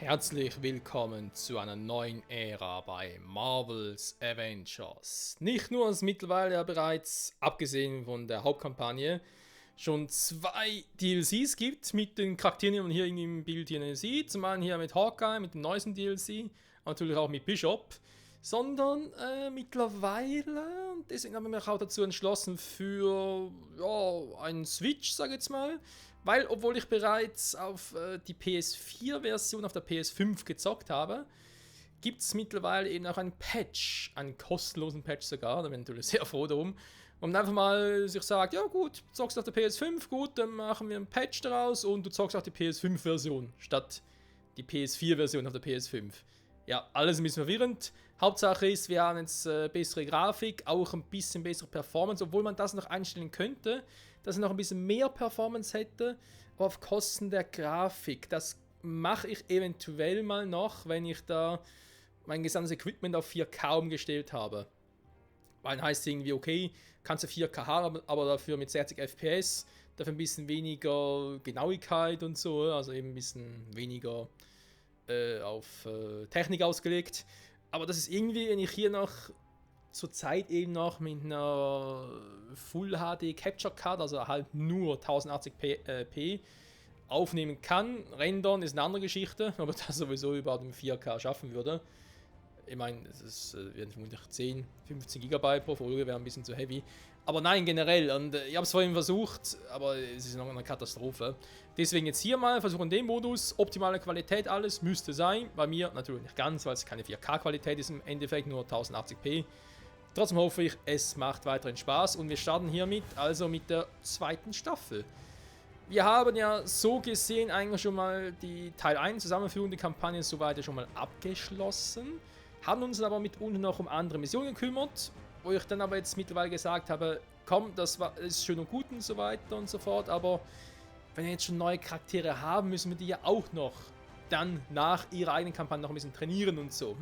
Herzlich willkommen zu einer neuen Ära bei Marvel's Avengers. Nicht nur, dass es mittlerweile ja bereits, abgesehen von der Hauptkampagne, schon 2 DLCs gibt mit den Charakteren, die man hier im Bild hier sieht. Zum einen hier mit Hawkeye, mit dem neuesten DLC, natürlich auch mit Bishop, sondern mittlerweile, und deswegen habe ich mich auch dazu entschlossen für einen Switch, sage ich jetzt mal, weil obwohl ich bereits auf die PS4-Version auf der PS5 gezockt habe, gibt es mittlerweile eben auch einen Patch, einen kostenlosen Patch sogar, da bin ich natürlich sehr froh darum, und einfach mal sich sagt, ja gut, du zockst auf der PS5, gut, dann machen wir einen Patch daraus und du zockst auch die PS5-Version statt die PS4-Version auf der PS5. Ja, alles ein bisschen verwirrend. Hauptsache ist, wir haben jetzt bessere Grafik, auch ein bisschen bessere Performance, obwohl man das noch einstellen könnte, dass er noch ein bisschen mehr Performance hätte, aber auf Kosten der Grafik. Das mache ich eventuell mal noch, wenn ich da mein gesamtes Equipment auf 4K umgestellt habe. Weil dann heißt es irgendwie, okay, kannst du 4K haben, aber dafür mit 60 FPS, dafür ein bisschen weniger Genauigkeit und so, also eben ein bisschen weniger auf Technik ausgelegt. Aber das ist irgendwie, wenn ich hier noch zur Zeit eben noch mit einer Full HD Capture Card, also halt nur 1080p aufnehmen kann. Rendern ist eine andere Geschichte, aber das sowieso überhaupt im 4K schaffen würde. Ich meine, es werden vermutlich 10, 15 GB pro Folge, wäre ein bisschen zu heavy. Aber nein, generell. Und ich habe es vorhin versucht, aber es ist noch eine Katastrophe. Deswegen jetzt hier mal versuchen den Modus. Optimale Qualität, alles müsste sein. Bei mir natürlich nicht ganz, weil es keine 4K-Qualität ist im Endeffekt, nur 1080p. Trotzdem hoffe ich, es macht weiterhin Spaß. Und wir starten hiermit also mit der zweiten Staffel. Wir haben ja so gesehen eigentlich schon mal die Teil 1 zusammenführende Kampagne soweit ja schon mal abgeschlossen. Haben uns aber mitunter noch um andere Missionen gekümmert, wo ich dann aber jetzt mittlerweile gesagt habe, komm, ist schön und gut und so weiter und so fort, aber wenn wir jetzt schon neue Charaktere haben, müssen wir die ja auch noch dann nach ihrer eigenen Kampagne noch ein bisschen trainieren und so.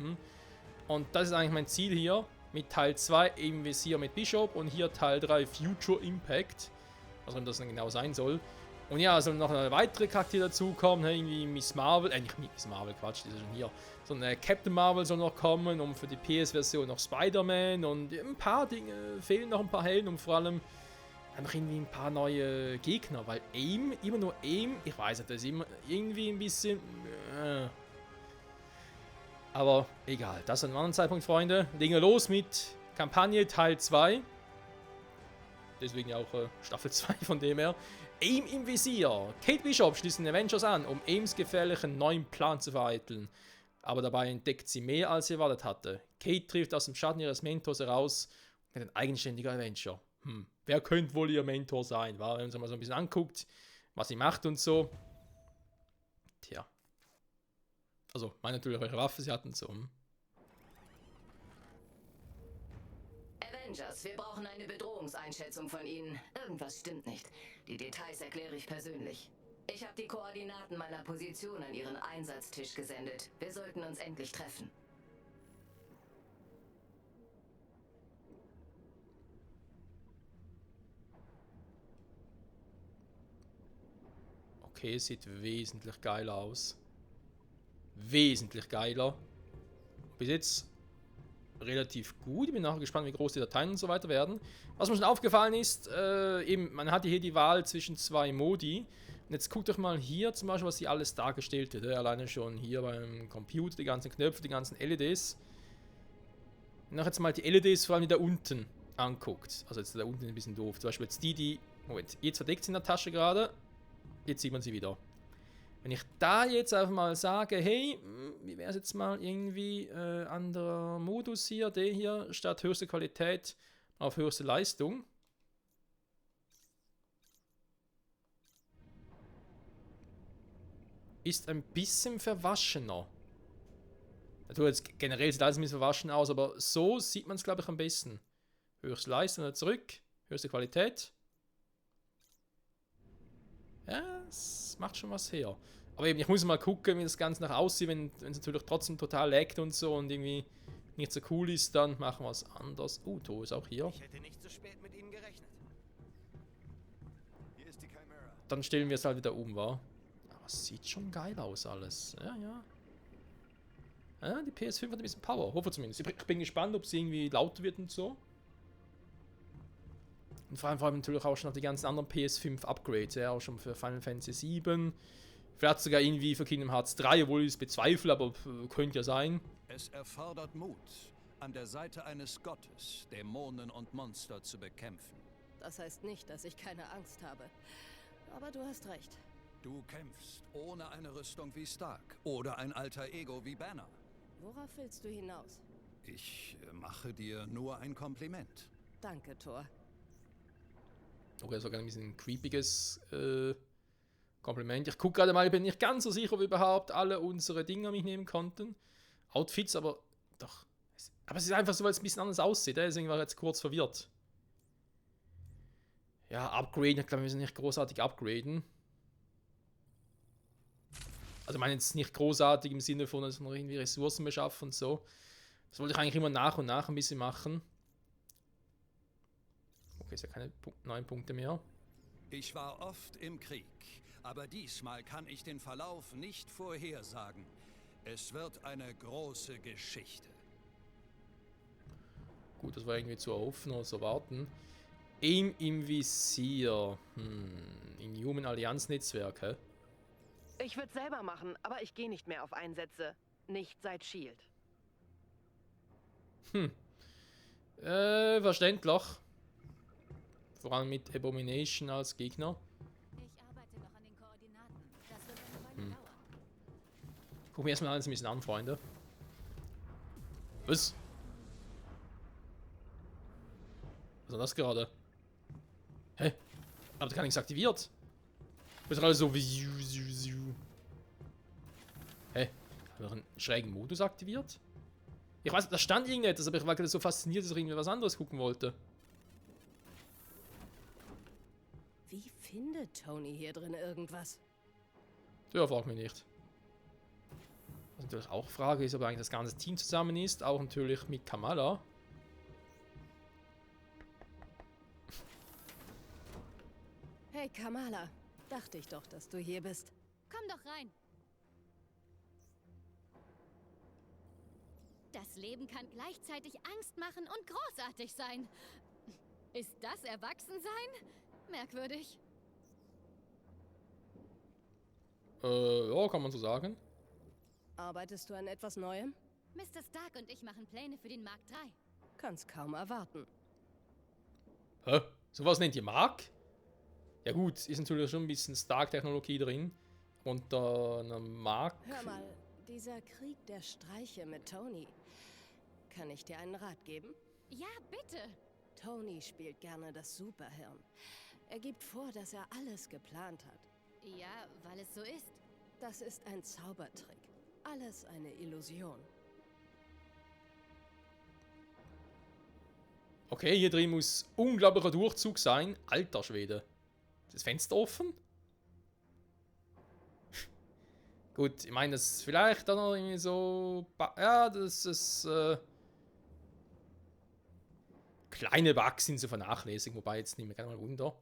Und das ist eigentlich mein Ziel hier, mit Teil 2 eben wie hier mit Bishop und hier Teil 3 Future Impact, was auch immer das dann genau sein soll. Und ja, soll noch eine weitere Charakter dazukommen, irgendwie Miss Marvel, nicht Miss Marvel, Quatsch, die ist ja schon hier. Sondern Captain Marvel soll noch kommen und für die PS-Version noch Spider-Man und ein paar Dinge, fehlen noch ein paar Helden und vor allem einfach irgendwie ein paar neue Gegner, weil AIM, immer nur AIM, ich weiß nicht, das ist immer irgendwie ein bisschen... Aber egal, das an einem anderen Zeitpunkt, Freunde. Legen wir los mit Kampagne Teil 2. Deswegen ja auch Staffel 2 von dem her. AIM im Visier. Kate Bishop schließt den Avengers an, um AIMs gefährlichen neuen Plan zu vereiteln. Aber dabei entdeckt sie mehr, als sie erwartet hatte. Kate trifft aus dem Schatten ihres Mentors heraus und wird ein eigenständiger Avenger. Wer könnte wohl ihr Mentor sein? Wenn man sich mal so ein bisschen anguckt, was sie macht und so. Tja. Also, meine natürlich, welche Waffe sie hatten, so. Avengers, wir brauchen eine Bedrohungseinschätzung von Ihnen. Irgendwas stimmt nicht. Die Details erkläre ich persönlich. Ich habe die Koordinaten meiner Position an Ihren Einsatztisch gesendet. Wir sollten uns endlich treffen. Okay, sieht wesentlich geiler aus. Wesentlich geiler. Bis jetzt relativ gut. Ich bin nachher gespannt, wie groß die Dateien und so weiter werden. Was mir schon aufgefallen ist, eben, man hatte hier die Wahl zwischen 2 Modi. Und jetzt guckt euch mal hier zum Beispiel, was sie alles dargestellt hat. Alleine schon hier beim Computer, die ganzen Knöpfe, die ganzen LEDs. Und noch jetzt mal die LEDs vor allem da unten anguckt. Also jetzt da unten ein bisschen doof. Zum Beispiel jetzt die... Moment, jetzt verdeckt sie in der Tasche gerade. Jetzt sieht man sie wieder. Wenn ich da jetzt einfach mal sage, hey, wie wäre es jetzt mal irgendwie anderer Modus hier, der hier, statt höchste Qualität auf höchste Leistung. Ist ein bisschen verwaschener. Natürlich, jetzt generell sieht alles ein bisschen verwaschen aus, aber so sieht man es, glaube ich, am besten. Höchste Leistung, zurück, höchste Qualität. Ja, es macht schon was her. Aber eben, ich muss mal gucken, wie das Ganze nach aussieht, wenn es natürlich trotzdem total laggt und so und irgendwie nicht so cool ist, dann machen wir es anders. To ist auch hier. Ich hätte nicht so spät mit Ihnen gerechnet. Hier ist die Chimera. Dann stellen wir es halt wieder um, wa? Aber es sieht schon geil aus alles. Ja, ja. Ja, die PS5 hat ein bisschen Power, hoffe zumindest. Ich bin gespannt, ob sie irgendwie lauter wird und so. Und vor allem natürlich auch schon noch die ganzen anderen PS5 Upgrades, ja, auch schon für Final Fantasy 7. Vielleicht sogar irgendwie für Kingdom Hearts 3, obwohl ich es bezweifle, aber könnte ja sein. Es erfordert Mut, an der Seite eines Gottes Dämonen und Monster zu bekämpfen. Das heißt nicht, dass ich keine Angst habe. Aber du hast recht. Du kämpfst ohne eine Rüstung wie Stark oder ein alter Ego wie Banner. Worauf willst du hinaus? Ich mache dir nur ein Kompliment. Danke, Thor. Okay, sogar ein bisschen creepiges Kompliment. Ich gucke gerade mal, ich bin nicht ganz so sicher, ob wir überhaupt alle unsere Dinge mitnehmen konnten. Outfits, aber doch. Aber es ist einfach so, weil es ein bisschen anders aussieht. Deswegen war ich jetzt kurz verwirrt. Ja, upgraden. Ich glaube, wir müssen nicht großartig upgraden. Also ich meine jetzt nicht großartig im Sinne von, dass wir irgendwie Ressourcen beschaffen und so. Das wollte ich eigentlich immer nach und nach ein bisschen machen. Okay, ist ja keine 9 Punkte mehr. Ich war oft im Krieg, aber diesmal kann ich den Verlauf nicht vorhersagen. Es wird eine große Geschichte. Gut, das war irgendwie zu erhoffen oder zu erwarten. Aim im Visier. Inhuman Allianz Netzwerk, hä? Ich würde selber machen, aber ich gehe nicht mehr auf Einsätze. Nicht seit Shield. Verständlich. Vor allem mit Abomination als Gegner. Ich arbeite noch an den Koordinaten. Das wird eine Weile dauern. Gucken wir erstmal alles ein bisschen an, Freunde. Was? Was ist das gerade? Hä? Hat gar nichts aktiviert? Das ist alles so wie. Hä? Hat er einen schrägen Modus aktiviert? Ich weiß, da stand irgendetwas, aber ich war gerade so fasziniert, dass ich irgendwie was anderes gucken wollte. Wie findet Tony hier drin irgendwas? Ja, frag mich nicht. Was natürlich auch Frage ist, ob eigentlich das ganze Team zusammen ist. Auch natürlich mit Kamala. Hey Kamala, dachte ich doch, dass du hier bist. Komm doch rein. Das Leben kann gleichzeitig Angst machen und großartig sein. Ist das Erwachsensein? Merkwürdig. Ja, kann man so sagen. Arbeitest du an etwas Neuem? Mr. Stark und ich machen Pläne für den Mark 3. Kann's kaum erwarten. Hä? Sowas nennt ihr Mark? Ja gut, ist natürlich schon ein bisschen Stark-Technologie drin. Und eine Mark. Hör mal, dieser Krieg der Streiche mit Tony. Kann ich dir einen Rat geben? Ja, bitte. Tony spielt gerne das Superhirn. Er gibt vor, dass er alles geplant hat. Ja, weil es so ist. Das ist ein Zaubertrick. Alles eine Illusion. Okay, hier drin muss unglaublicher Durchzug sein. Alter Schwede. Ist das Fenster offen? Gut, ich meine, das ist vielleicht dann noch irgendwie so. Ja, das ist. Kleine Bugs sind zu vernachlässigen, wobei jetzt nicht mehr gerne mal runter.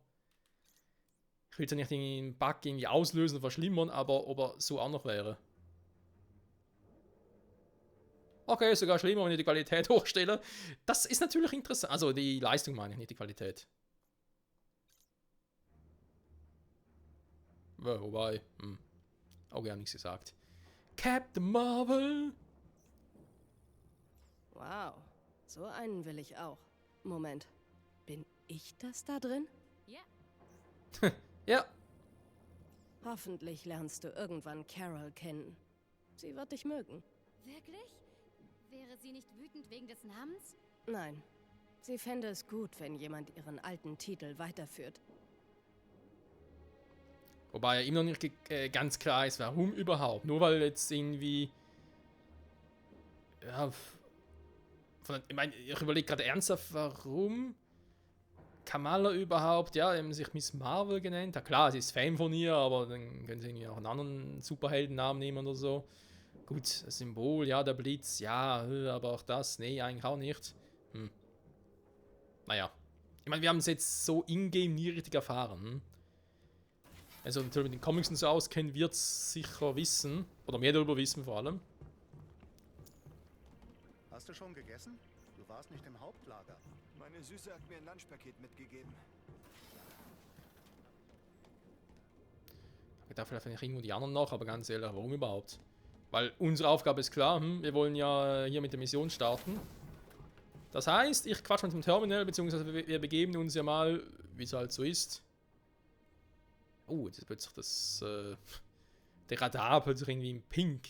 Ich will jetzt ja nicht den Bug irgendwie auslösen und verschlimmern, aber ob er so auch noch wäre. Okay, sogar schlimmer, wenn ich die Qualität hochstelle. Das ist natürlich interessant. Also die Leistung meine ich, nicht die Qualität. Ja, wobei, auch gar nichts gesagt. Captain Marvel! Wow, so einen will ich auch. Moment, bin ich das da drin? Ja. Ja. Hoffentlich lernst du irgendwann Carol kennen. Sie wird dich mögen. Wirklich? Wäre sie nicht wütend wegen des Namens? Nein, sie fände es gut, wenn jemand ihren alten Titel weiterführt. Wobei ja immer noch nicht ganz klar ist, warum überhaupt. Nur weil jetzt irgendwie. Ja. Ich meine, ich überlege gerade ernsthaft, warum Kamala überhaupt, ja, eben sich Miss Marvel genannt. Ja klar, sie ist Fan von ihr, aber dann können sie irgendwie auch einen anderen Superheldennamen nehmen oder so. Gut, das Symbol, ja, der Blitz, ja, aber auch das, nee, eigentlich auch nicht. Naja. Ich meine, wir haben es jetzt so in-game nie richtig erfahren. Also natürlich mit den Comics und so auskennen, wird es sicher wissen. Oder mehr darüber wissen vor allem. Hast du schon gegessen? Du warst nicht im Hauptlager. Meine Süße hat mir ein Lunchpaket mitgegeben. Da vielleicht irgendwo die anderen noch, aber ganz ehrlich, warum überhaupt? Weil unsere Aufgabe ist klar, wir wollen ja hier mit der Mission starten. Das heißt, ich quatsch mit dem Terminal, beziehungsweise wir begeben uns ja mal, wie es halt so ist. Oh, jetzt ist plötzlich das, der Radar plötzlich irgendwie in Pink.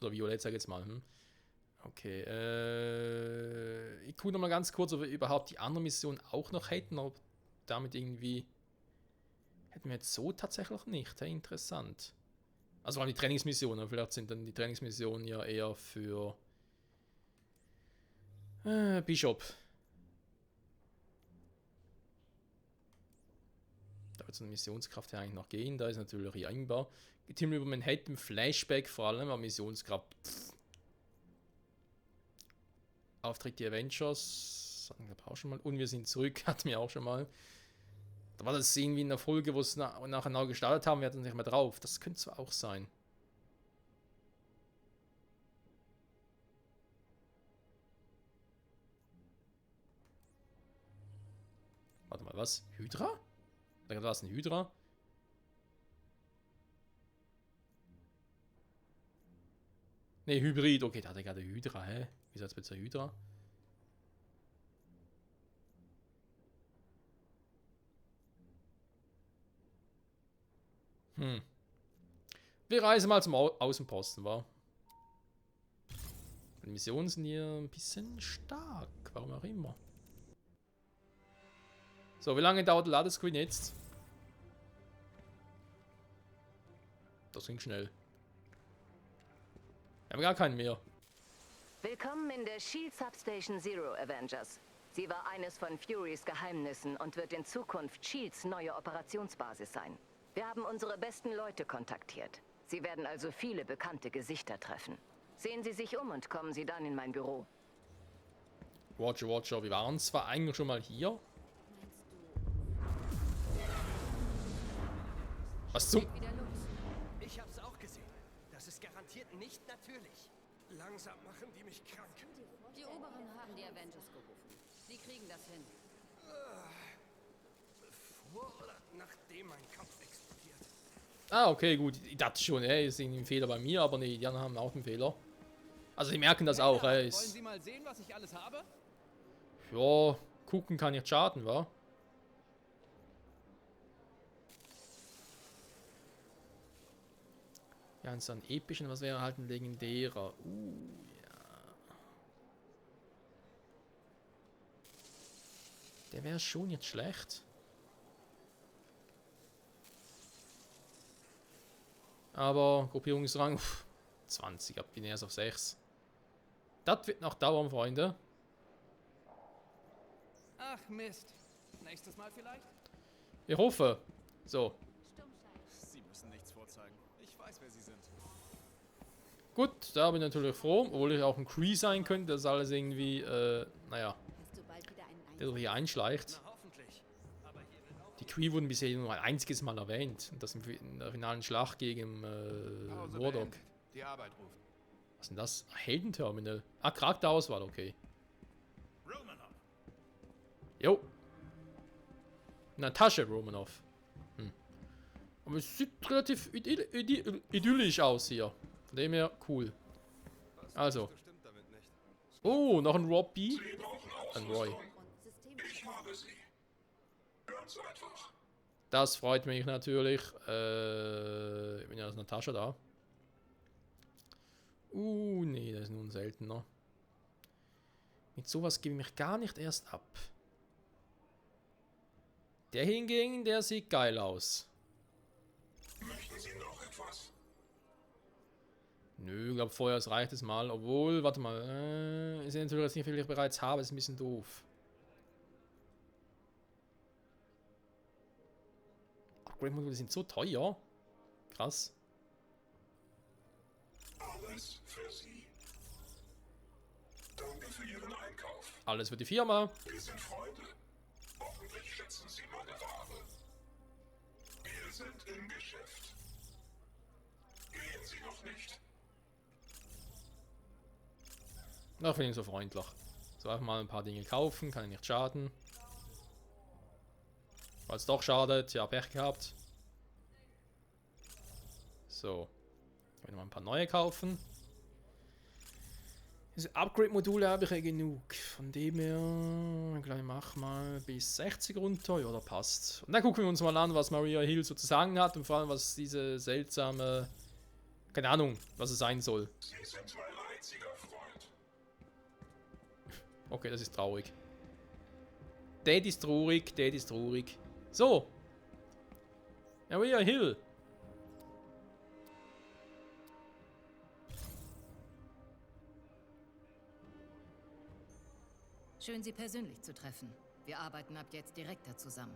Oder Violett, sag ich jetzt mal. Okay, ich gucke nochmal ganz kurz, ob wir überhaupt die andere Mission auch noch hätten, ob damit irgendwie... Hätten wir jetzt so tatsächlich nicht, hey, interessant. Also waren die Trainingsmissionen, vielleicht sind dann die Trainingsmissionen ja eher für Bishop. Da wird so eine Missionskraft ja eigentlich noch gehen, da ist natürlich einbar. Team über Manhattan, Flashback vor allem, aber Missionskraft. Auftritt die Avengers, hatten wir auch schon mal. Und wir sind zurück, hatten wir auch schon mal. Da war das irgendwie in der Folge, wo es nachher neu gestartet haben, wir hatten es nicht mehr drauf. Das könnte zwar auch sein. Warte mal, was? Hydra? Da war es ein Hydra? Ne, Hybrid. Okay, da hat er gerade Hydra, hä? Wieso hat es bitte Hydra? Wir reisen mal zum Außenposten, wa? Die Missionen sind hier ein bisschen stark, warum auch immer. So, wie lange dauert der Ladescreen jetzt? Das ging schnell. Wir haben gar keinen mehr. Willkommen in der SHIELD Substation Zero, Avengers. Sie war eines von Furys Geheimnissen und wird in Zukunft SHIELDs neue Operationsbasis sein. Wir haben unsere besten Leute kontaktiert. Sie werden also viele bekannte Gesichter treffen. Sehen Sie sich um und kommen Sie dann in mein Büro. Roger, Roger. Wir waren zwar eigentlich schon mal hier. Was zum... Ich hab's auch gesehen. Das ist garantiert nicht natürlich. Langsam machen die mich krank. Die Oberen haben die Avengers gerufen. Sie kriegen das hin. Vor oder nachdem mein Kopf explodiert? Ah, okay, gut. Ich dachte schon, ist irgendwie ein Fehler bei mir, aber nee, die anderen haben auch einen Fehler. Also die merken das auch, Wollen Sie mal sehen, was ich alles habe? Ja, gucken kann nicht schaden, wa? Ja, und so ein epischen, was wäre halt ein legendärer? Ja. Der wäre schon jetzt schlecht. Aber Gruppierungsrang 20, ab bin erst auf 6. Das wird noch dauern, Freunde. Ach Mist. Nächstes Mal vielleicht? Ich hoffe. So. Sie müssen nichts vorzeigen. Ich weiß, wer Sie sind. Gut, da bin ich natürlich froh, obwohl ich auch ein Cree sein könnte, dass alles irgendwie, naja, der hier einschleicht. Die Cree wurden bisher nur ein einziges Mal erwähnt. Und das in der finalen Schlacht gegen Mordok. Die Arbeit ruft. Was ist denn das? Heldenterminal. Ah, Charakterauswahl, okay. Jo. Natascha Romanoff. Aber es sieht relativ idyllisch aus hier. Von dem her cool. Also. Oh, noch ein Robbie. Ein Roy. Das freut mich natürlich. Ich bin ja als Natascha da. Nee, das ist nun seltener. Mit sowas gebe ich mich gar nicht erst ab. Der hingegen, der sieht geil aus. Möchten Sie noch etwas? Nö, ich glaube vorher reicht es mal. Obwohl, warte mal. Ist ja natürlich jetzt nicht viel, ich bereits habe. Ist ein bisschen doof. Upgrade-Module sind so teuer. Krass. Alles für Sie. Danke für Ihren Einkauf. Alles für die Firma. Wir sind Freunde. Hoffentlich schätzen Sie meine Ware. Wir sind im Geschäft. Gehen Sie noch nicht. Da finde ich so freundlich. So einfach mal ein paar Dinge kaufen, kann ja nicht schaden. Falls es doch schadet, ja, Pech gehabt. So. Ich will noch mal ein paar neue kaufen. Diese Upgrade-Module habe ich ja genug. Von dem her, gleich mach mal bis 60 runter. Ja, da passt. Und dann gucken wir uns mal an, was Maria Hill so zu sagen hat. Und vor allem, was diese seltsame... Keine Ahnung, was es sein soll. Sie sind mein einziger Freund. Okay, das ist traurig. Dad ist traurig, Dad ist traurig. So. Maria Hill. Schön, Sie persönlich zu treffen. Wir arbeiten ab jetzt direkter zusammen.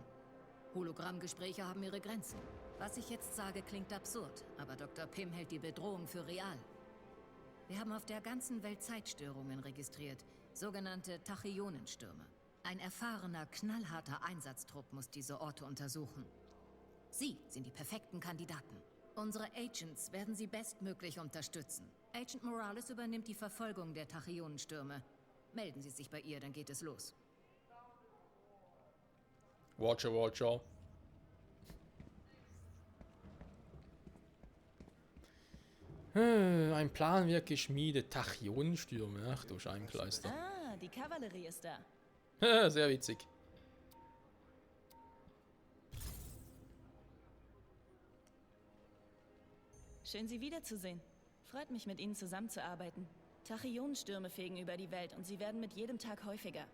Hologrammgespräche haben ihre Grenzen. Was ich jetzt sage, klingt absurd, aber Dr. Pym hält die Bedrohung für real. Wir haben auf der ganzen Welt Zeitstörungen registriert, sogenannte Tachyonenstürme. Ein erfahrener, knallharter Einsatztrupp muss diese Orte untersuchen. Sie sind die perfekten Kandidaten. Unsere Agents werden Sie bestmöglich unterstützen. Agent Morales übernimmt die Verfolgung der Tachyonenstürme. Melden Sie sich bei ihr, dann geht es los. Watcher, Watcher. Ein Plan wird geschmiedet. Tachyonenstürme. Ach du Scheibenkleister. Ah, die Kavallerie ist da. Sehr witzig. Schön, Sie wiederzusehen. Freut mich, mit Ihnen zusammenzuarbeiten. Tachyonenstürme fegen über die Welt und sie werden mit jedem Tag häufiger.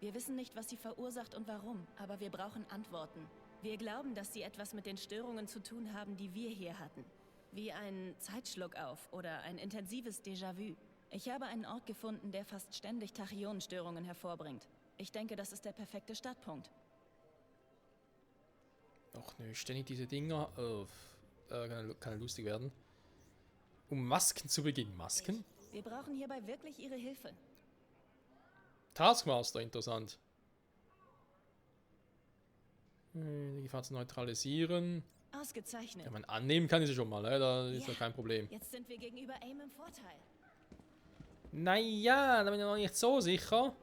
Wir wissen nicht, was sie verursacht und warum, aber wir brauchen Antworten. Wir glauben, dass sie etwas mit den Störungen zu tun haben, die wir hier hatten. Wie ein Zeitschluckauf oder ein intensives Déjà-vu. Ich habe einen Ort gefunden, der fast ständig Tachyonenstörungen hervorbringt. Ich denke, das ist der perfekte Startpunkt. Ach nö, ständig diese Dinger. Kann lustig werden. Um Masken zu beginnen. Masken? Wir brauchen hierbei wirklich Ihre Hilfe. Taskmaster, interessant. Die Gefahr zu neutralisieren. Ausgezeichnet. Ja, man annehmen kann ich sie schon mal, da ist ja kein Problem. Jetzt sind wir gegenüber AIM im Vorteil. Naja, da bin ich noch nicht so sicher.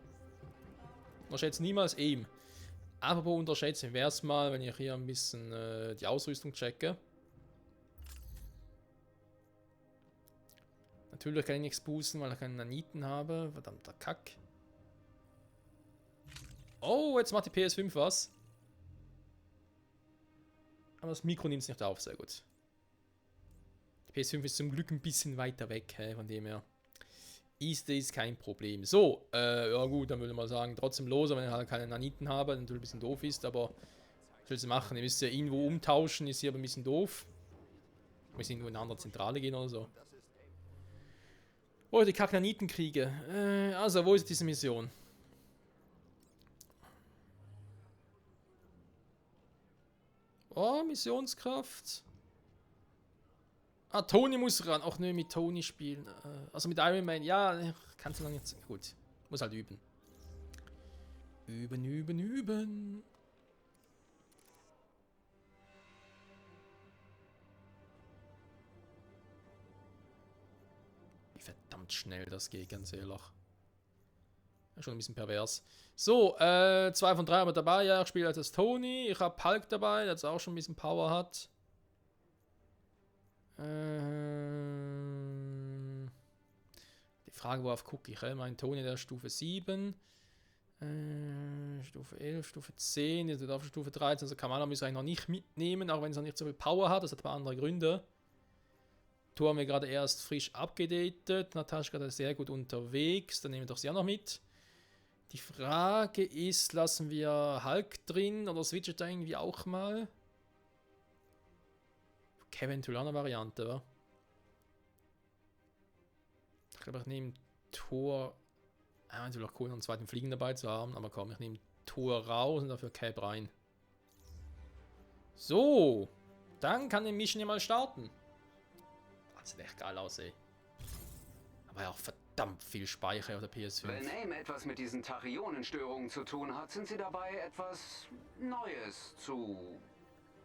Unterschätze niemals AIM. Aber unterschätzen wäre es mal, wenn ich hier ein bisschen die Ausrüstung checke. Natürlich kann ich nichts boosten, weil ich keinen Naniten habe. Verdammter Kack. Oh, jetzt macht die PS5 was. Aber das Mikro nimmt es nicht auf, sehr gut. Die PS5 ist zum Glück ein bisschen weiter weg, von dem her. Ist das kein Problem. So, ja gut, dann würde ich mal sagen, trotzdem loser, wenn ich halt keine Naniten habe, natürlich ein bisschen doof ist, aber was willst du machen? Ihr müsst ja irgendwo umtauschen, ist hier aber ein bisschen doof. Ich muss irgendwo in eine andere Zentrale gehen oder so. Oh, die Kack-Nanitenkriege. Also, wo ist diese Mission? Oh, Missionskraft. Ah, Tony muss ran. Auch ne, mit Tony spielen. Also mit Iron Man. Ja, kannst du lange jetzt. Gut. Muss halt üben. Üben, üben, üben. Wie verdammt schnell das geht, ganz ehrlich. Ja, schon ein bisschen pervers. So, 2 von 3 haben wir dabei. Ja, ich spiele als Tony. Ich habe Hulk dabei, der jetzt auch schon ein bisschen Power hat. Die Frage, worauf gucke ich? Mein Tony, der ist Stufe 7. Stufe 11, Stufe 10. Jetzt auf Stufe 13. Also Kamala müssen wir eigentlich noch nicht mitnehmen, auch wenn es noch nicht so viel Power hat. Das hat ein paar andere Gründe. Thor haben wir gerade erst frisch abgedatet. Natascha ist sehr gut unterwegs. Dann nehmen wir doch sie auch noch mit. Die Frage ist, lassen wir Hulk drin oder switcht da irgendwie auch mal? Eventuell eine Variante, wa? Ich glaube, ich nehme Thor. Natürlich auch cool, einen zweiten Fliegen dabei zu haben, aber komm, ich nehme Thor raus und dafür Cap rein. So, dann kann die Mission ja mal starten. Das sieht echt geil aus, ey. Aber ja auch verdammt viel Speicher auf der PS5. Wenn AIM etwas mit diesen Tachyonenstörungen zu tun hat, sind sie dabei, etwas Neues zu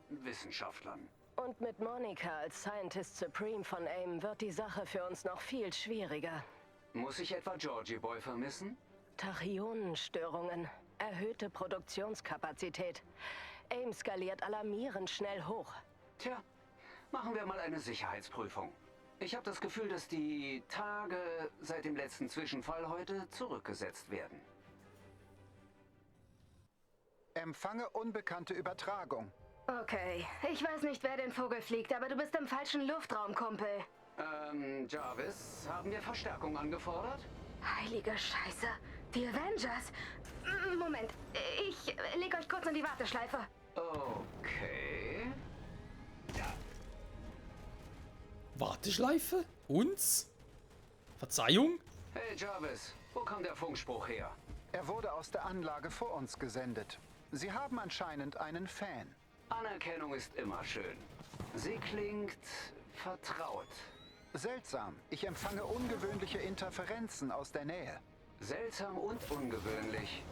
Wissenschaftlern. Und mit Monica als Scientist Supreme von AIM wird die Sache für uns noch viel schwieriger. Muss ich etwa Georgie Boy vermissen? Tachionenstörungen, erhöhte Produktionskapazität. AIM skaliert alarmierend schnell hoch. Tja, machen wir mal eine Sicherheitsprüfung. Ich habe das Gefühl, dass die Tage seit dem letzten Zwischenfall heute zurückgesetzt werden. Empfange unbekannte Übertragung. Okay, ich weiß nicht, wer den Vogel fliegt, aber du bist im falschen Luftraum, Kumpel. Jarvis, haben wir Verstärkung angefordert? Heilige Scheiße. Die Avengers? Moment, ich leg euch kurz in die Warteschleife. Okay. Warteschleife? Uns? Verzeihung? Hey Jarvis, wo kam der Funkspruch her? Er wurde aus der Anlage vor uns gesendet. Sie haben anscheinend einen Fan. Anerkennung ist immer schön. Sie klingt vertraut. Seltsam. Ich empfange ungewöhnliche Interferenzen aus der Nähe. Seltsam und ungewöhnlich.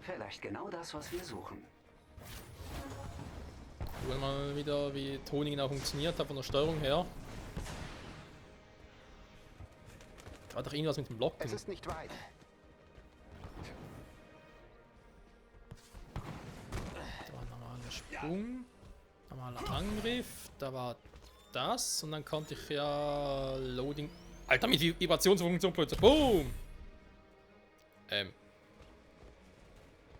Vielleicht genau das, was wir suchen. Schauen wir mal wieder, wie Tony genau funktioniert hat von der Steuerung her. Gerade doch irgendwas mit dem Blocken. Es ist nicht weit. Da war ein normaler Sprung. Normaler Angriff. Da war das. Und dann konnte ich ja Loading. Alter, mit Vibrationsfunktion plötzlich. Boom!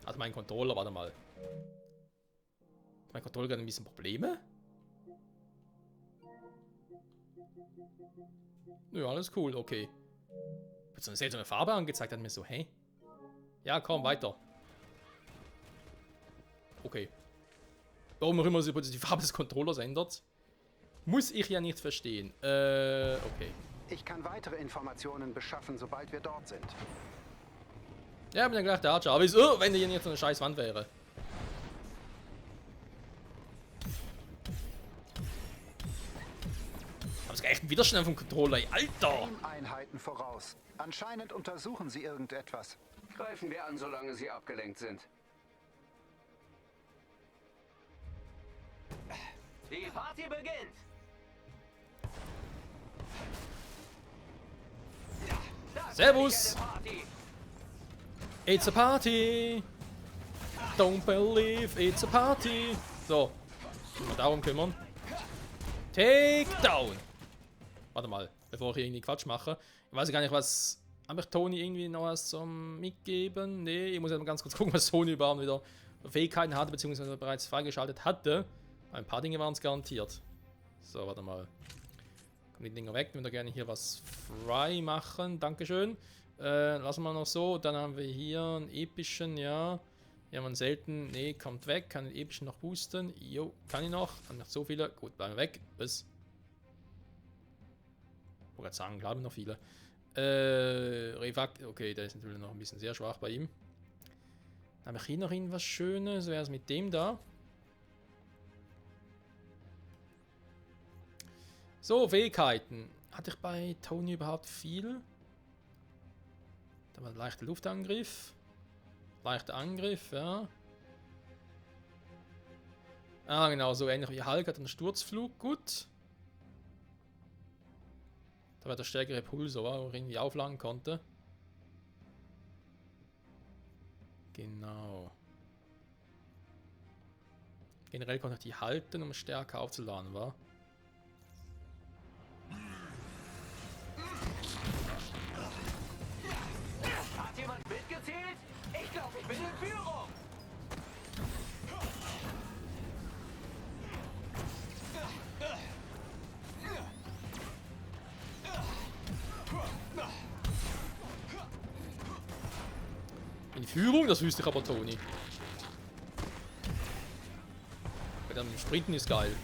Also mein Controller, warte mal. Mein Controller hat ein bisschen Probleme. Nö, alles cool, okay. Wird so eine seltsame Farbe angezeigt, hat mir so, hä? Ja, komm, weiter. Okay. Warum auch immer sich die Farbe des Controllers ändert, muss ich ja nicht verstehen. Okay. Ich kann weitere Informationen beschaffen, sobald wir dort sind. Ja, hab mir gedacht, der Jarvis, oh, wenn hier jetzt so eine scheiß Wand wäre. Aber es geht echt ein Widerstand vom Controller, Alter! Einheiten voraus. Anscheinend untersuchen sie irgendetwas. Greifen wir an, solange sie abgelenkt sind. Die Party beginnt! Servus! It's a party! Don't believe it's a party! So, mal darum kümmern. Take down! Warte mal, bevor ich irgendwie Quatsch mache. Ich weiß gar nicht, was... Habe ich Tony irgendwie noch was zum Mitgeben? Nee, ich muss ja mal ganz kurz gucken, was Tony überhaupt wieder für Fähigkeiten hatte, beziehungsweise bereits freigeschaltet hatte. Ein paar Dinge waren es garantiert. So, warte mal. Kommen die Dinger weg. Ich würde gerne hier was frei machen. Dankeschön. Lassen wir noch so. Dann haben wir hier einen epischen, ja. Hier haben wir einen selten. Nee, kommt weg. Kann den epischen noch boosten. Jo, kann ich noch. Haben nicht so viele. Gut, bleiben weg. Bis. Ich wollte gerade sagen, glaube ich noch viele. Refakt. Okay, der ist natürlich noch ein bisschen sehr schwach bei ihm. Dann habe ich hier noch irgendwas Schönes. Wäre es mit dem da? So, Fähigkeiten. Hatte ich bei Tony überhaupt viel? Da war ein leichter Luftangriff. Leichter Angriff, ja. Ah, genau, so ähnlich wie Hulk hat einen Sturzflug, gut. Da war der stärkere Pulsar, wo er irgendwie aufladen konnte. Genau. Generell konnte ich die halten, um stärker aufzuladen, war. Hat jemand mitgezählt? Ich glaube, ich bin in Führung. In Führung? Das wüsste ich aber, Tony. Mit dem Sprinten ist geil.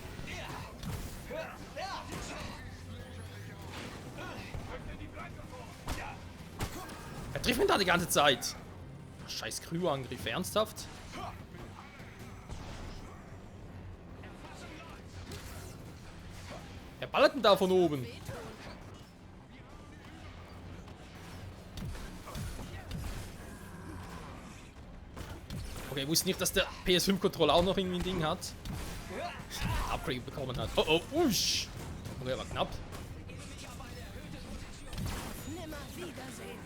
Er trifft mich da die ganze Zeit. Scheiß Kryo-Angriff, ernsthaft? Er ballert denn da von oben. Okay, ich wusste nicht, dass der PS5-Controller auch noch irgendwie ein Ding hat. Upgrade bekommen hat. Oh oh, usch! Okay, war knapp. Nimmer wieder. Wiedersehen.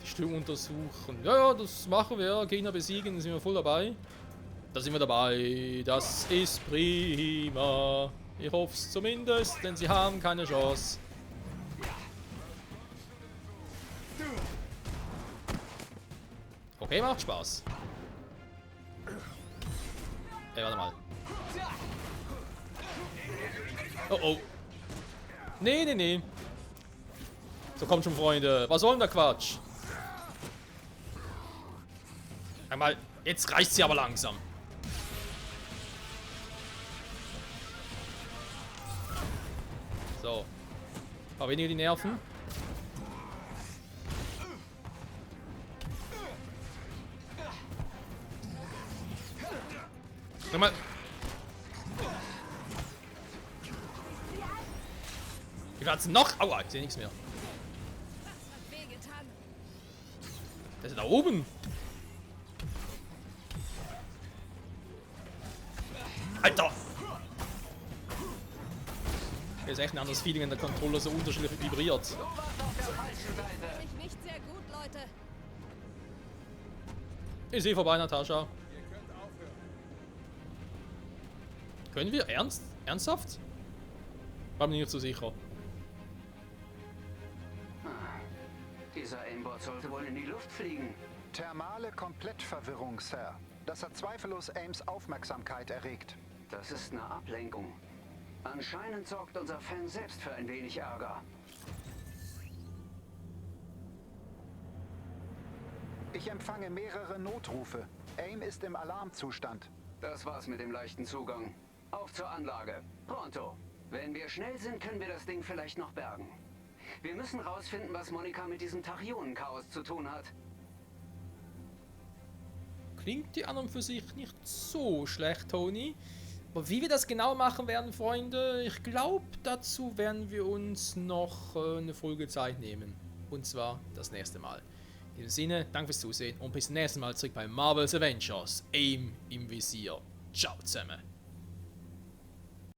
Die Stimmung untersuchen. Ja, das machen wir. Gegner besiegen, sind wir voll dabei. Da sind wir dabei. Das ist prima. Ich hoffe es zumindest, denn sie haben keine Chance. Okay, macht Spaß. Ey, warte mal. Oh oh. Nee, nee, nee. So, kommt schon, Freunde. Was soll denn der Quatsch? Einmal. Jetzt reicht sie aber langsam. So. Ein paar weniger die Nerven. Nochmal. Wie war's noch? Aua, ich sehe nichts mehr. Der ist da oben. Alter! Hier ist echt ein anderes Feeling, wenn der Controller so unterschiedlich vibriert. Nicht sehr gut, Leute. Ich sehe vorbei, Natascha. Können wir? Ernsthaft? War mir nicht so sicher. Dieser Aimbot sollte wohl in die Luft fliegen. Thermale Komplettverwirrung, Sir. Das hat zweifellos Aims Aufmerksamkeit erregt. Das ist eine Ablenkung. Anscheinend sorgt unser Fan selbst für ein wenig Ärger. Ich empfange mehrere Notrufe. Aim ist im Alarmzustand. Das war's mit dem leichten Zugang. Auf zur Anlage. Pronto. Wenn wir schnell sind, können wir das Ding vielleicht noch bergen. Wir müssen rausfinden, was Monika mit diesem Tachyonen-Chaos zu tun hat. Klingt die an und für sich nicht so schlecht, Tony. Aber wie wir das genau machen werden, Freunde, ich glaube, dazu werden wir uns noch eine Folge Zeit nehmen. Und zwar das nächste Mal. In diesem Sinne, danke fürs Zusehen und bis zum nächsten Mal zurück bei Marvel's Avengers. Aim im Visier. Ciao zusammen.